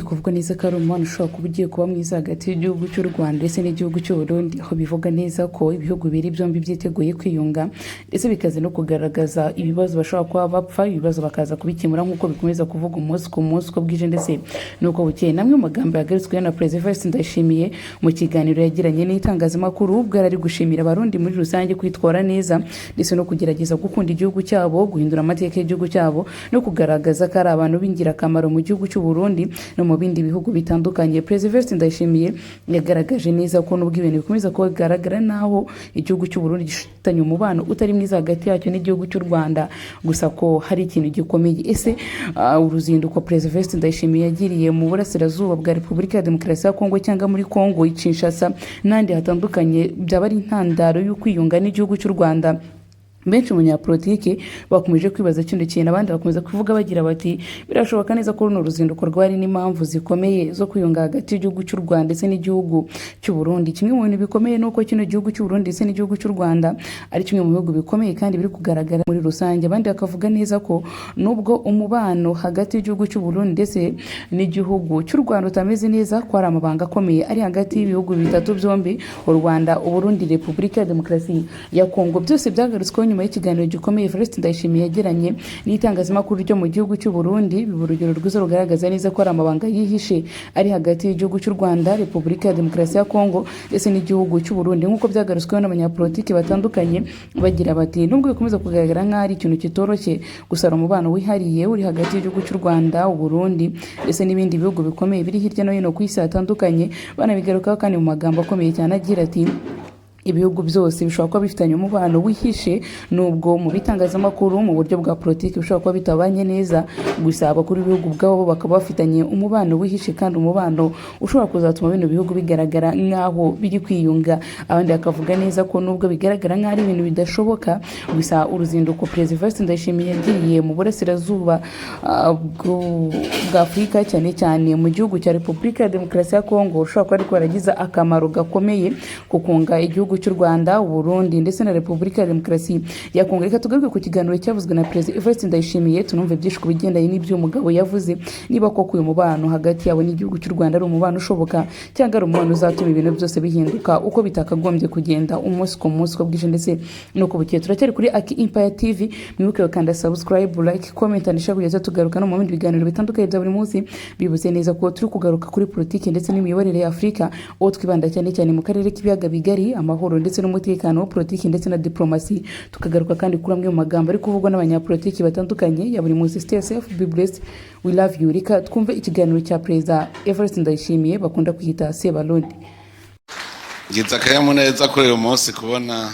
kuvuga neza ko ari umubano ushobora kuba ugiye kuba mwiza hagati y'igihugu cy'u Rwanda ndetse n'igihugu cy'u Burundi, aho bivuga neza ko ibihugu bibiri byombi byiteguye kwiyunga ndetse bikaza no kugaragaza ibibazo bashobora kuba bapfa, ibibazo bakaza kubikemura nk'uko bikomeza kuvuga umunsi ku munsi uko bwije ndetse n'uko bukeye. Namwe mu magambo yagaritswe na Perezida Evariste Ndayishimiye mu kiganiro yagiranye n'itangazamakuru, ubwo ari gushimira abarundi muri rusange kwitwara neza ndetse no kugerageza gukunda igihugu cyabo, guhindura amateka y'igihugu cyabo no kugaragaza ko ari abantu b'ingirakamaro mu gihugu cy'u Burundi no mu bindi bihugu bitandukanye. Perezida Evariste Ndayishimiye yagaragaje neza ko nubwo ibintu bikomeza kuba bigaragara naho igihugu cy'u Burundi gifitanye umubano utari mwiza hagati yacyo n'igihugu cy'u Rwanda, gusa ko hari ikintu gikomeye. Ese uruzinduko Perezida Evariste Ndayishimiye yagiriye mu burasirazuba bwa Repubulika ya Demokarasi ya Kongo cyangwa muri Kongo Kinshasa n'andi hatandukanye byaba ari intandaro y'ukwiyunga n'igihugu cy'u Rwanda? Benshi mu banyapolitiki bakomeje kwibaza kino kintu, abandi bakomeza kuvuga bagira bati birashoboka neza ko runo ruzinduko rwari n'impamvu zikomeye zo kwiyunga hagati y'igihugu cy'u Rwanda ndetse n'igihugu cy'u Burundi. Kimwe mu bintu bikomeye nuko kino gihugu cy'u Burundi ndetse n'igihugu cy'u Rwanda ari kimwe mu bihugu bikomeye kandi biri kugaragara muri rusange. Abandi bakavuga neza ko nubwo umubano hagati y'igihugu cy'u Burundi ndetse n'igihugu cy'u Rwanda utameze neza, ko ari amabanga akomeye ari hagati y'ibihugu bitatu byombi, u Rwanda, u Burundi, Repubulika ya Demokarasi ya Kongo. Byose byagarutsweho nyuma y'ikiganiro gikomeye Evariste Ndayishimiye yagiranye n'itangazamakuru ryo mu gihugu cy'u Burundi. Biba urugero rwiza rugaragaza neza ko ari amabanga yihishe ari hagati y'igihugu cy'u Rwanda, Repubulika ya Demokarasi ya Kongo ndetse n'igihugu cy'u Burundi, nk'uko byagarutsweho n'abanyapolitiki batandukanye bagira bati nubwo bikomeza kugaragara nk'aho ari ikintu kitoroshye, gusa ari umubano wihariye uri hagati y'igihugu cy'u Rwanda, u Burundi ndetse n'ibindi bihugu bikomeye biri hirya no hino ku isi hatandukanye. Banabigarukaho kandi mu magambo akomeye cyane agira ati ibihugu byose bishobora kuba bifitanye umubano wihishe, nubwo mu bitangazamakuru mu buryo bwa politiki bishobora kuba bitabanye neza, gusa abakuru b'ibihugu ubwabo bakaba bafitanye umubano wihishe kandi umubano ushobora kuzatuma bino bihugu bigaragara nk'aho biri kwiyunga. Abandi bakavuga neza ko nubwo bigaragara nk'aho ari ibintu bidashoboka, gusa uruzinduko Perezida Evariste Ndayishimiye yagiriye mu burasirazuba bwa Afurika cyane cyane mu gihugu cya Repubulika ya Demokarasi ya Kongo ushobora kuba ariko yaragize akamaro gakomeye ku kunga igihugu cy'u Rwanda, u Burundi ndetse na Repubulika ya Demokarasi ya Kongo. Reka tugaruke ku kiganiro cyavuzwe na Perezida Evariste Ndayishimiye, tunumve byinshi ku bigendanye n'ibyo umugabo yavuze, niba koko uyu mubano hagati yabo n'igihugu cy'u Rwanda ari umubano ushoboka cyangwa ari umubano uzatuma ibintu byose bihinduka uko bitakagombye kugenda umunsi ku munsi uko bwije ndetse n'uko bukeye. Turacyari kuri Aki Empire TV, mwibuke gukanda subscribe, like, comment and share kugeza tugaruka no mu bindi biganiro bitandukanye bya buri munsi. Bibuze neza ko turi kugaruka kuri politiki ndetse n'imiyoborere ya Afurika, aho twibanda cyane cyane mu karere k'ibiyaga bigari, amahoro ndetse n'umutekano, politiki ndetse na diplomasi. Tukagaruka kandi kuri amwe mu magambo ari kuvugwa n'abanyapolitiki batandukanye ya buri munsi. Stay safe, be blessed, we love you. Reka twumve ikiganiro cya Perezida Evariste Ndayishimiye bakunda kwita Sebarundi. Ngize akanyamuneza kuri uyu munsi kubona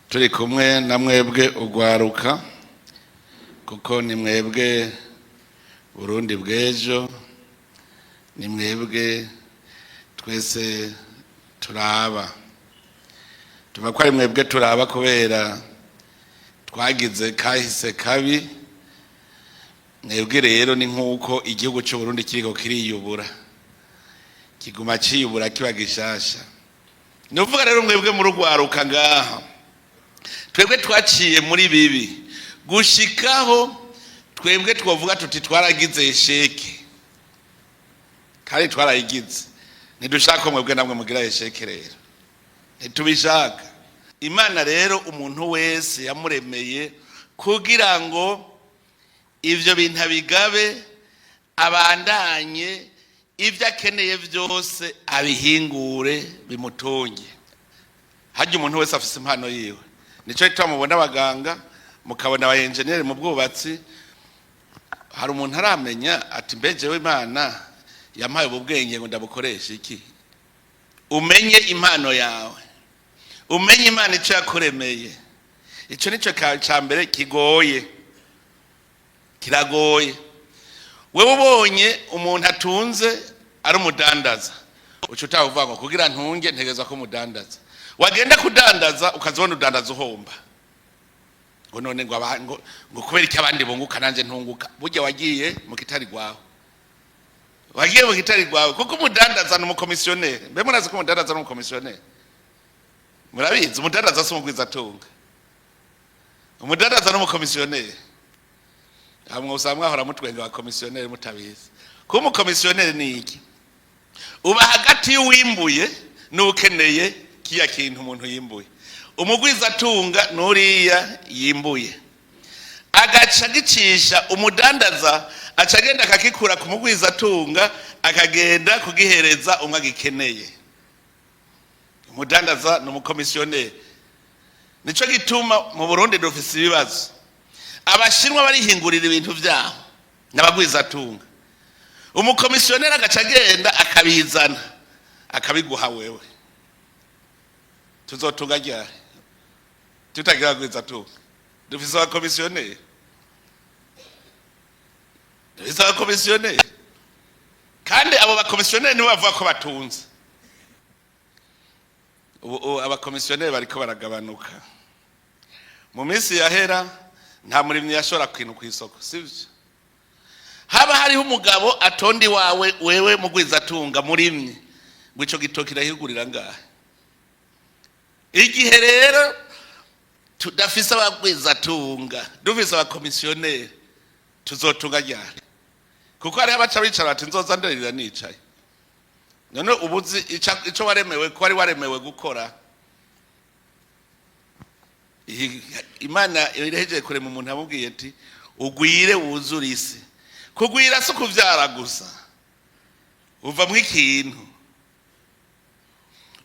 turi kumwe na mwebwe ugwaruka, kuko ni mwebwe Burundi bw'ejo, ni mwebwe twese turaba. Tuva ko ari mwebwe turaba kubera twagize kahise kabi. Mwebwe rero ni nk'uko igihugu cy'u Burundi kiriko kiriyubura, kiguma ciyubura kiba gishasha. Nuvuga rero mwebwe mu rugwaruka ngaha, twebwe twaciye muri bibi gushikaho twebwe twovuga tuti twaragize esheke, kandi twarayigize. Ntidushaka mwebwe namwe mugira esheke rero, ntitubishaka. Imana rero umuntu wese yamuremeye kugira ngo ivyo bintu abigabe, abandanye ivyo akeneye byose abihingure bimutunge. Harya umuntu wese afise impano yiwe, nico gituma mubona abaganga, mukabona aba engineer mu bwubatsi. Hari umuntu aramenya ati mbejewe Imana yampaye ubwenge ngo ndabukoresha iki? Umenye impano yawe, umenye Imana icyo yakuremeye. Icyo nicyo cya mbere kigoye, kiragoye. Wewe ubonye umuntu atunze ari umudandaza, uca utavuga ngo kugira ntunge ntegeza ko umudandaza. Wagenda kudandaza ukazibona udandaza uhomba, ngo none ngo kubera iki abandi bunguka nanje ntunguka. Burya wagiye mu kitari gwawe, wagiye mu kitari gwawe, kuko umudandaza ni umukomisiyoneri. Mbe murazi ko umudandaza ni umukomisiyoneri? Murabizi umudandaza si umugwiza atunga, umudandaza ni umukomisiyoneri. Hamwe usanga mwahora mutwenga wa komisiyoneri mutabizi. kuba umukomisiyoneri ni iki? Uba hagati y'uwimbuye n'ukeneye kiya kintu umuntu yimbuye. Umugwizatunga nuriya yimbuye agaca gicisha umudandaza, acagenda akakikura ku mugwizatunga akagenda kugihereza umwe agikeneye. Umudandaza n'umukomisiyoneri. Nico gituma mu Burundi dufise ibibazo. Abashinwa barihingurira ibintu vyabo n'abagwizatunga. Umukomisiyoneri agaca agenda akabizana akabiguha wewe. Tuzotunga ryari? Tutagira gwizatunga. Dufise abakomisiyoneri. Dufise abakomisiyoneri. Kandi abo bakomisiyoneri nibo bavuga ko batunze. Ubu abakomisiyoneri bariko baragabanuka. Mu minsi yahera nta murimyi yashora kwintu ku isoko, sivyo? Haba hariho umugabo atondi wawe wewe mugwizatunga murimyi ngo ico gitoki kirahigurira ngahe. Igihe rero tudafise abagwizatunga, dufise abakomisiyoneri, tuzotunga ryari? Kuko hariho abaca bicara bati nzoza nderira nicaye. None ubuzi ico waremewe ko ari waremewe gukora. Imana ireheje kurema umuntu amubwiye ati ugwire wuzure isi. Kugwira si kuvyara gusa, uva mu ikintu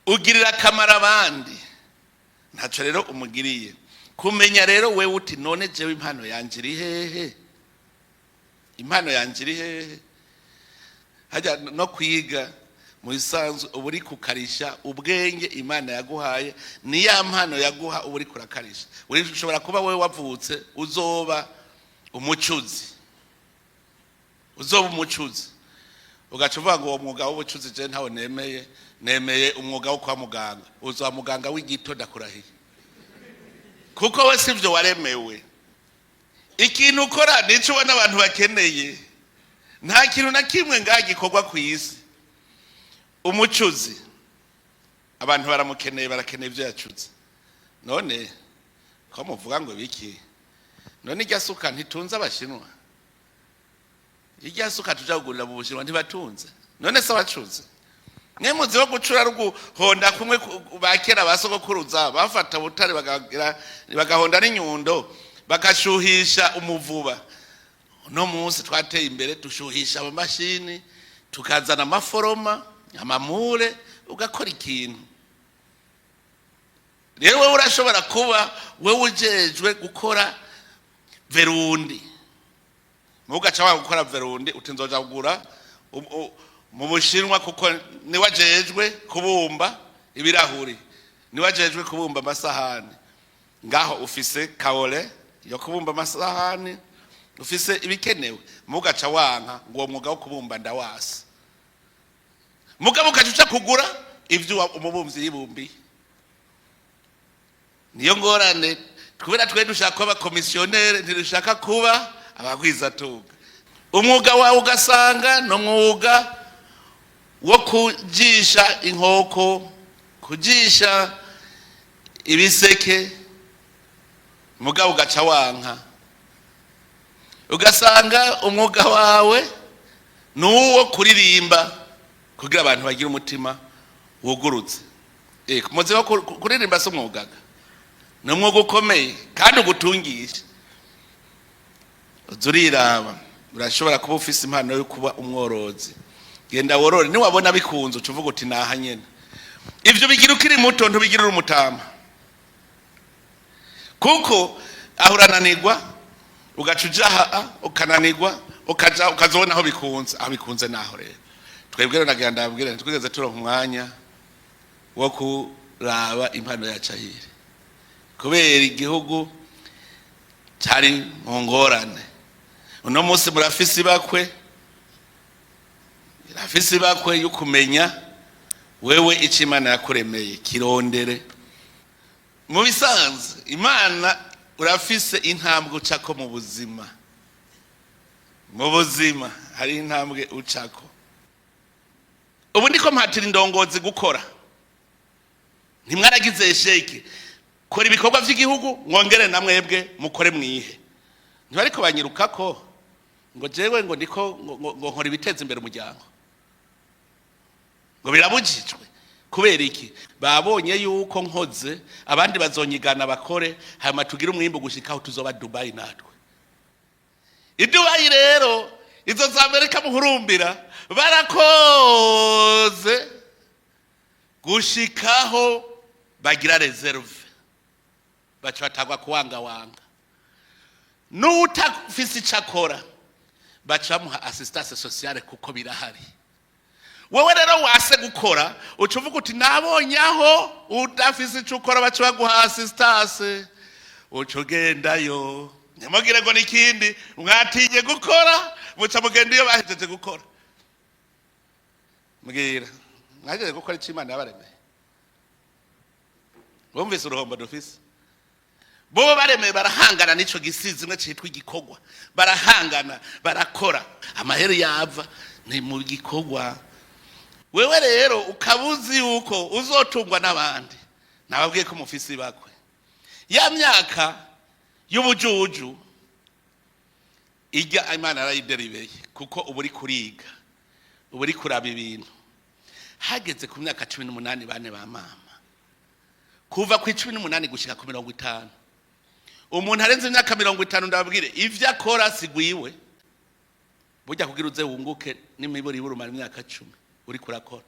ugirira akamaro abandi, ntaco rero umugiriye. Kumenya rero wewe uti none jewe impano yanje iri hehe? Impano yanje iri hehe? Hajya no kwiga mu isanzu uburi kukarisha ubwenge Imana yaguhaye, ni ya mpano yaguha uburi kurakarisha. Uri ushobora kuba wewe wavutse uzoba umucuzi, uzoba umucuzi, ugaca uvuga ngo uwo mwuga w'ubucuzi je ntawe nemeye umwuga wo kwa muganga. Uzoba muganga w'igito ndakurahiye, kuko we sivyo waremewe. Ikintu ukora nico ubona abantu bakeneye. Nta kintu na kimwe ngaha gikorwa ku isi. Umucuzi abantu baramukeneye, barakeneye ivyo yacuze. None ko muvuga ngo biki? None irya suka ntitunze Abashinwa? Irya suka tuja kugurira mu Bushinwa ntibatunze? None se abacuze? Mwemuzi wo gucura ruguhonda kumwe bakera basogokuruza bafata butare bagahonda n'inyundo bakashuhisha umuvuba. No munsi twateye imbere dushuhisha amamashini, tukazana amaforoma, amamure, ugakora ikintu. Rero wewe urashobora kuba wewe ujejwe gukora verundi, mugaca wa gukora verundi utinzoja kugura mu Bushinwa, kuko ni wajejwe kubumba ibirahuri, ni wajejwe kubumba amasahani. Ngaho ufise kaole yo kubumba amasahani, ufise ibikenewe, mugaca wanka ngo mwuga wo kubumba ndawasi. Mugabo ukacuca kugura ivyo umubumvyi yibumbi. Niyo ngorane kubera twe dushaka kuba komisiyoneri, ntidushaka kuba abagwizatunga. Umwuga wawe ugasanga no mwuga wo kujisha inkoko, kujisha ibiseke, mugabo ugaca wanka. Ugasanga umwuga wawe nuwo kuririmba kugira abantu bagira umutima wugurutse. Kumuze ko kuririmba so mwugaga no mwuga ukomeye kandi ugutungisha. Uzuriraba urashobora kuba ufise impano yo kuba umworozi, genda worore, ni wabona bikunze ucuvuga uti naha nyene. Ivyo bigira ukiri muto ntubigirira umutama, kuko ahurananirwa ugacujaha ukananirwa ukazona aho bikunze naho. Rero twebwe nagira ndabwira twigeze turonka umwanya wo kuraba impano ya Cahiri, kubera igihugu cyari mu ngorane. Uno munsi murafise ibakwe yo kumenya wewe ico Imana yakuremeye kirondere. Mu bisanzwe Imana urafise intambwe ucako mu buzima. Mu buzima hari intambwe ucako. Ubu ndiko mpatira indongozi gukora, ntimwaragize sheke kora ibikorwa vy'igihugu, mwongere namwebwe mukore mwihe. Ntibariko banyirukako ngo jewe ngo ndiko ngo nkora ibiteza imbere umuryango, ngo birabujijwe. Kubera iki? Babonye yuko nkoze abandi bazonyigana bakore, hanyuma tugire umwimbo gushikaho tuzoba Dubai natwe. I Dubai rero izo za Amerika muhurumbira barakoze gushikaho bagira reserve, baca batagwa kuwanga. N'utafise icakora baca bamuha assistance sociale kuko birahari. Wewe rero wase gukora ucuvuga uti nabonye aho udafise ico ukora baca baguha assistance, ucugendayo nyamugire ngo nikindi mwatinye gukora muca mugenda iyo bahejeje gukora. Mbwira mwahejeje gukora ico Imana yabaremeye, bumvise uruhombo dufise. Bo baremeye barahangana n'ico gisizi imwe citwa igikorwa, barahangana barakora amahere yava ni mu gikorwa. Wewe rero ukabuzi yuko uzotungwa n'abandi, nababwiye ko mufisi bakwe ya myaka y'ubujuju ijya Imana arayideribeye, kuko uburi kuriga uburi kuraba ibintu. Hageze ku myaka 18 bane ba mama, kuva ku 18 gushika ku 50, umuntu arenze imyaka 50 ndababwire ivyo akora sigwiwe. Burya kugira uze wunguke n'imiburi burumara imyaka 10 uri kurakora.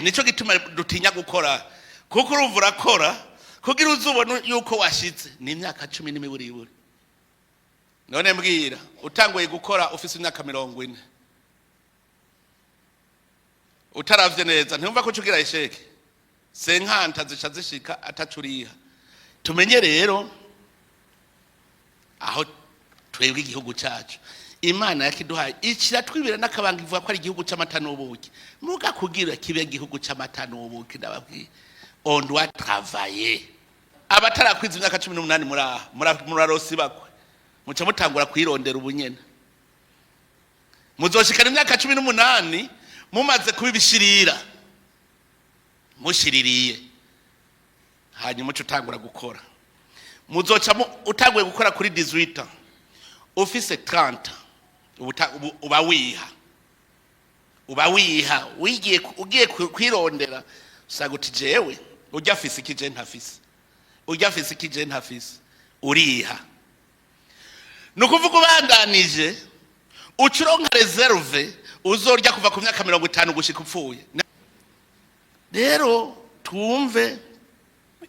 Nico gituma dutinya gukora, kuko urumva urakora kugira uzubona yuko washitse ni imyaka 10 n'imiburi. None mbwira utanguye gukora ufise imyaka 40 utaravye neza, ntumva ko cugira isheke senkanta zica zishika atacuriha. Tumenye rero aho twebwe igihugu cyacu Imana yakiduhaye ikiratwibira n'akabanga ivuga ko ari igihugu cy'amata n'ubuki. Muga kugira kibe igihugu cy'amata n'ubuki ndababwiye on doit travailler. Abatarakwiza imyaka 18 murarosi bakwe muca mutangura kwirondera ubunyene, muzoshikana imyaka 18 mumaze kubibishirira mushiririye, hanyuma muca utangura gukora. Muzoca utanguye gukora kuri 18 ufise 30 uba wiha ugiye kwirondera usaga uti jewe ujya afise ikije ntafise, ujya afise ikije ntafise, uriha. Nukuvuga ubandanije ucuronka reserve uzorya kuva ku myaka 50 gushika upfuye. Rero tumve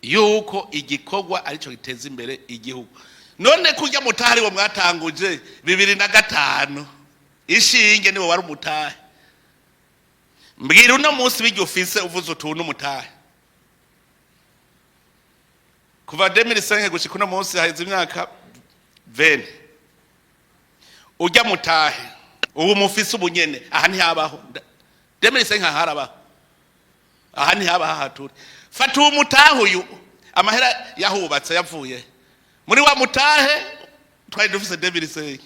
yuko igikorwa arico giteza imbere igihugu. None kujya mutari wo mwatanguje 2005 ishinge niwe wari umutahe. Mbwira uno munsi bijyo ufise uvuze utuntu umutahe kuva 2005 gushika uno munsi haheze imyaka 20 ujya mutahe ubu mufise ubunyene. Aha ntihabaho 2005 harabaho, aha ntihabaho haturi. Fata uwo mutahe uyu amahera yahubatse yavuye muri wa mutahe twari dufise 2005.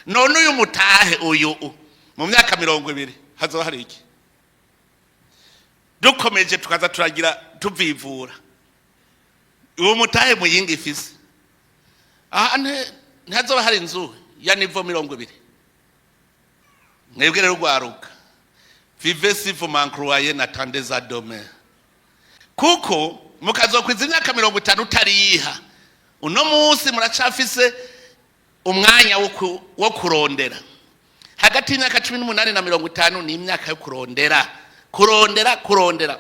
None uyu mutahe uyu mu myaka 20 hazoba hari iki? Dukomeje tukaza turagira tuvivura uwo mutahe muyinga ifise. Aha ntazoba hari inzu ya nivo 20. Mwebwe rero rwaruka vivez si vous m'encroyez n'attendez à demain, kuko mukazokwiza imyaka 50 utariha. Uno munsi muracafise umwanya wo kurondera. Hagati y'imyaka 18 na 50 ni imyaka yo kurondera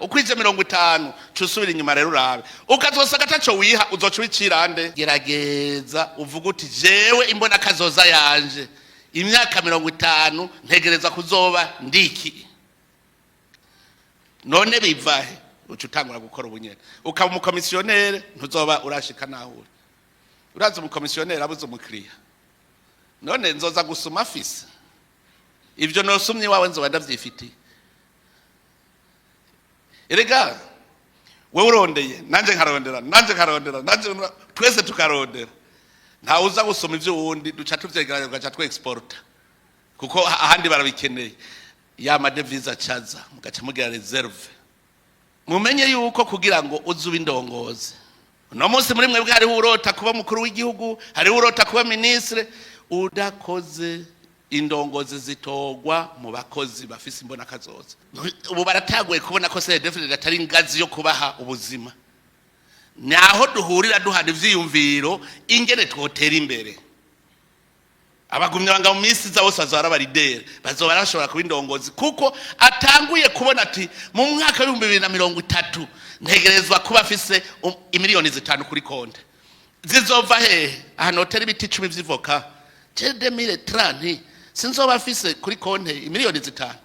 ukwije 50 cusubira inyuma rero urabe ukazosaga taco wiha uzoca wicirande. Gerageza uvuga uti jewe imbona kazoza yanje imyaka 50 ntegereza kuzoba ndiki. None bivahe uca utangura gukora ubunyene ukaba umukomisiyonere ntuzoba urashika naho uraza umukomisiyonere abuze umukiriya. None nzoza gusuma afise ivyo nosumye wawe nzoba ndavyifitiye. Erega wewe urondeye nanje nkarondera nanje twese tukarondera. Nta uza gusoma ivyo wundi duca tuvyegeranya gacha twe exporta kuko ahandi barabikeneye. Ya madeviza chaza mugaca mugira reserve. Mumenye yuko kugira ngo uzuba indongozi. No munsi muri mwebwe hari urota kuba mukuru w'igihugu, hari urota kuba ministre, udakoze indongozi zitogwa mu bakozi bafise imbona kazoza. Ubu barataguye kubona ko CDF atari ingazi yo kubaha ubuzima, naho duhurira duhana ivyiyumviro ingene twotera imbere. Abagumye banga mu minsi za bose bazara baridere bazoba bashobora kuba indongozi, kuko atanguye kubona ati mu mwaka wa 2030 ntegerezwa kuba afise imiliyoni 5 kuri konte. Zizova hehe? Ahantu hoteli biti 10 vy'ivoka 2030 sinzoba afise kuri konte imiliyoni 5.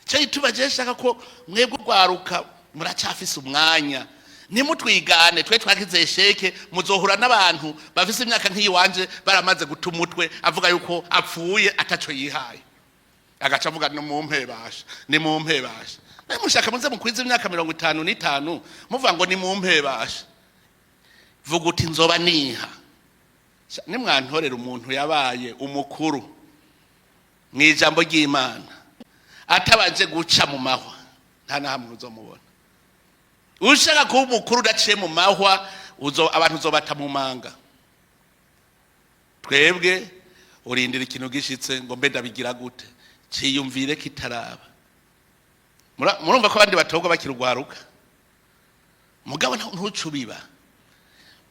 Cyo itubaje shaka ko mwebwe gwaruka muracafise umwanya, nimutwigane twe twakize sheke muzohura n'abantu bafise imyaka nk'iyi wanje baramaze guta umutwe avuga yuko apfuye ataco yihaye, agaca avuga no mumpebasha ni mumpebasha. Mushaka muze mukwiza imyaka 55 muvuga ngo ni mumpebasha, vuga uti nzoba niha. Nimwantorera umuntu yabaye umukuru mw'ijambo ry'Imana atabaje guca mu mahwa, nta nahamwe uzomubona. Ushaka kuba umukuru udaciye mu mahwa abantu uzobata mu manga. Twebwe urindira ikintu gishitse ngo mbe ndabigira gute, ciyumvire kitaraba. Murumva ko abandi batogwa bakirugwaruka, mugabo ntucubiba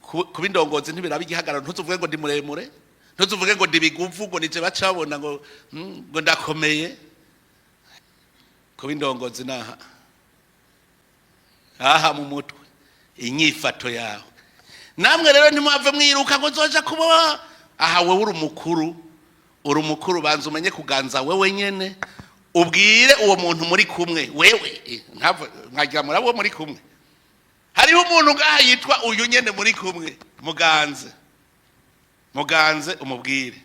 kuba indongozi ntibiraba igihagararo. Ntuzuvuge ngo ndi muremure, ntuzuvuge ngo ndi biguvu, ngo nije bacabona ngo ndakomeye. Kuba indongozi naha aha mu mutwe inyifato yawe. Namwe rero ntimwave mwiruka ngo zoja kuba aha wewe uri umukuru banza umenye kuganza wewe nyene, ubwire uwo muntu muri kumwe wewe ntava mwagira murabo muri kumwe. Hariho umuntu ngaha yitwa uyu nyene muri kumwe, muganze umubwire.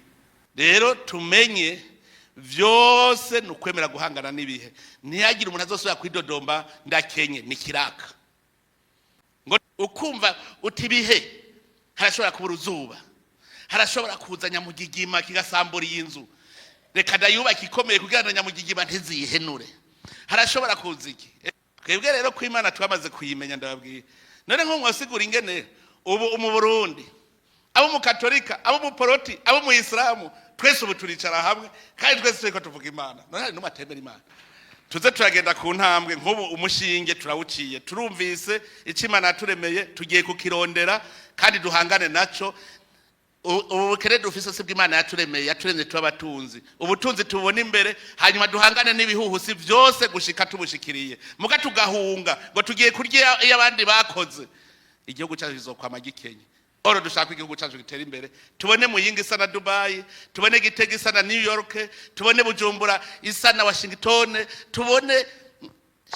Rero tumenye vyose nukwemera guhangana n'ibihe. Ntiyagira umuntu azosubira kwidodomba ndakenye nikiraka ngo ukumva utibihe. Harashobora kubura uzuba, harashobora kuza nyamugigima kigasambura y'inzu, reka dayubaka ikomeye kugira ngo nyamugigima ntizihenure. Harashobora kuza iki? Twebwe rero ko Imana twamaze kuyimenya ndababwiye. None nko mwasigura ingene ubu mu Burundi abo mu Katolika, abo mu Poroti, abo mu Islamu twese ubu turicara hamwe kandi twese turiko tuvuga Imana. None hari n'umatembera Imana. Tuze turagenda ku ntambwe nk'ubu umushinge turawuciye, turumvise ico Imana yaturemeye, tugiye kukirondera kandi duhangane naco. Ubukere dufise se bw'Imana yaturemeye, yaturemye tubatunzi. Ubutunzi tubona imbere, hanyuma duhangane n'ibihuhusi vyose gushika tubushikiriye. Muga tugahunga ngo tugiye kurya y'abandi bakoze, igihugu cyacu kizokwama gikenye. Oro dushaka igihugu cyacu gitera imbere, tubone Muyinga isa na Dubai, tubone Gitega isa na New York, tubone Bujumbura isa na Washington, tubone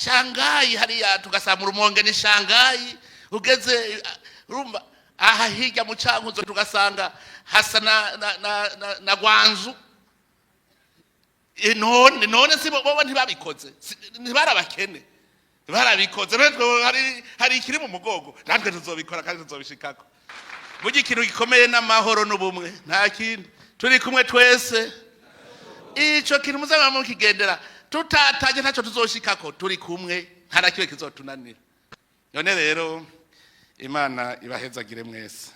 Shanghai hariya tugasama Rumonge ni Shanghai. Ugeze urumva aha hirya mu Cankuzo tugasanga hasa na Gwanzu. None si bo ntibabikoze, ntibarabakene, barabikoze. Hari ikiri mu mugogo, natwe tuzobikora kandi tuzobishikako. Burya ikintu gikomeye n'amahoro n'ubumwe, nta kindi. Turi kumwe twese, ico kintu muzaba mukigendera, tutataje ntaco tuzoshikako. Turi kumwe, nta na kiwe kizotunanira. None rero Imana ibahezagire mwese.